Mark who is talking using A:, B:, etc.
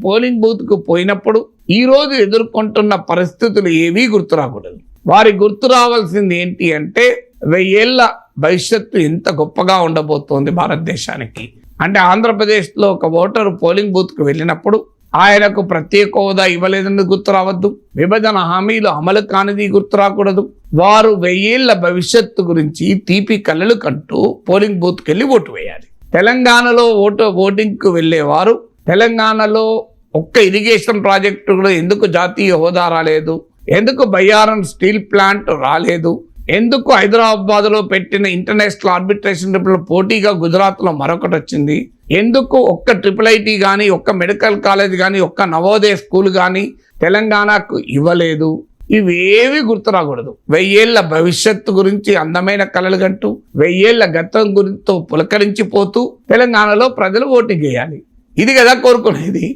A: Polling బూత్కు పోయినప్పుడు ఈ రోజు ఎదుర్కొంటున్న పరిస్థితులు ఏవీ గుర్తు రాకూడదు. వారి గుర్తు రావాల్సింది ఏంటి అంటే 1000 ఏళ్ల భవిష్యత్తు ఎంత గొప్పగా ఉండబోతోంది భారతదేశానికి. అంటే ఆంధ్రప్రదేశ్లో ఒక ఓటరు పోలింగ్ బూత్కు వెళ్ళినప్పుడు ఆయనకు ప్రత్యేక హోదా ఇవ్వలేదని గుర్తు రావద్దు, విభజన హామీలు అమలు కానిది గుర్తు రాకూడదు. వారు 1000 ఏళ్ల భవిష్యత్తు గురించి తీపి కలలు కంటూ పోలింగ్ బూత్కి వెళ్ళి ఓటు వేయాలి. తెలంగాణలో ఓటింగ్కు వెళ్ళేవారు తెలంగాణలో ఒక్క ఇరిగేషన్ ప్రాజెక్టు కూడా ఎందుకు జాతీయ హోదా రాలేదు, ఎందుకు బయ్యారం స్టీల్ ప్లాంట్ రాలేదు, ఎందుకు హైదరాబాద్లో పెట్టిన ఇంటర్నేషనల్ ఆర్బిట్రేషన్ ట్రిబ్యునల్ పోటీగా గుజరాత్లో మరొకటి వచ్చింది, ఎందుకు ఒక్క IIIT కానీ ఒక్క మెడికల్ కాలేజ్ కానీ ఒక్క నవోదయ స్కూల్ కానీ తెలంగాణకు ఇవ్వలేదు, ఇవేవి గుర్తు రాకూడదు. 1000 ఏళ్ల భవిష్యత్తు గురించి అందమైన కలలు కంటూ 1000 ఏళ్ల గతం గురితో పులకరించిపోతూ తెలంగాణలో ప్రజలు ఓటింగ్ వేయాలి. ఇది కదా కోరుకునేది.